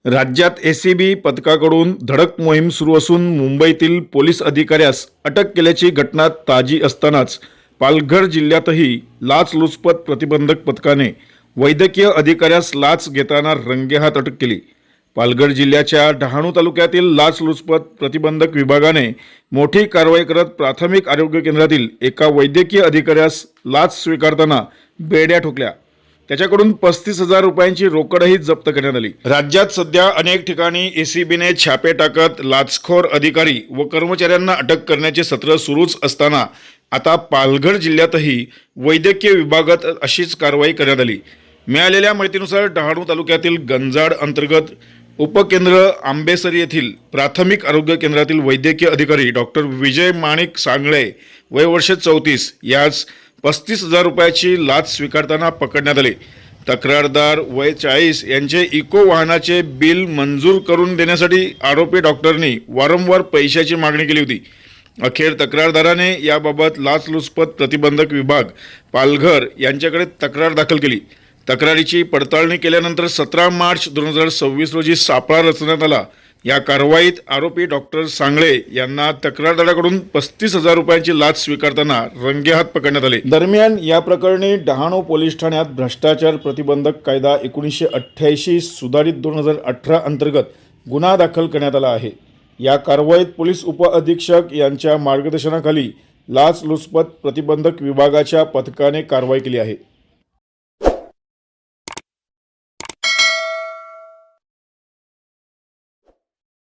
राज्यात एसीबी पथकाकडून धडक मोहीम सुरू असून मुंबईतील पोलीस अधिकाऱ्यास अटक केल्याची घटना ताजी असतानाच पालघर जिल्ह्यातही लाचलुचपत प्रतिबंधक पथकाने वैद्यकीय अधिकाऱ्यास लाच घेताना रंगेहात अटक केली। पालघर जिल्ह्याच्या डहाणू तालुक्यातील लाचलुचपत प्रतिबंधक विभागाने मोठी कारवाई करत प्राथमिक आरोग्य केंद्रातील एका वैद्यकीय अधिकाऱ्यास लाच स्वीकारताना बेड्या ठोकल्या। त्याच्याकडून 35,000 रुपयांची रोकडही जप्त करण्यात आली। राज्यात सध्या अनेक ठिकाणी एसीबीने छापे टाकत लाचखोर अधिकारी व कर्मचाऱ्यांना अटक करण्याचे सत्र सुरूच असताना आता पालघर जिल्ह्यातही वैद्यकीय विभागात अशीच कारवाई करण्यात आली। मिळालेल्या माहितीनुसार डहाणू तालुक्यातील गंजाड अंतर्गत उपकेंद्र आंबेसरी येथील प्राथमिक आरोग्य केंद्रातील वैद्यकीय अधिकारी डॉक्टर विजय माणिक सांगळे वय वर्ष 34 यास 35,000 रुपयाची लाच स्वीकारताना पकडण्यात आले। तक्रारदार वय 40 यांचे इको वाहनाचे बिल मंजूर करून देण्यासाठी आरोपी डॉक्टरनी वारंवार पैशाची मागणी केली होती। अखेर तक्रारदाराने याबाबत लाचलुचपत प्रतिबंधक विभाग पालघर यांच्याकडे तक्रार दाखल केली। तक्रारीची पडताळणी केल्यानंतर 17 मार्च 2026 रोजी सापळा रचण्यात आला। या कारवाईत आरोपी डॉक्टर सांगळे यांना तक्रारदाराकडून 35,000 रुपयांची लाच स्वीकारताना रंगेहात पकडण्यात आले। दरम्यान या प्रकरणी डहाणू पोलीस ठाण्यात भ्रष्टाचार प्रतिबंधक कायदा 1988 सुधारित 2018 अंतर्गत गुन्हा दाखल करण्यात आला आहे। या कारवाईत पोलीस उपअधीक्षक यांच्या मार्गदर्शनाखाली लाचलुचपत प्रतिबंधक विभागाच्या पथकाने कारवाई केली आहे।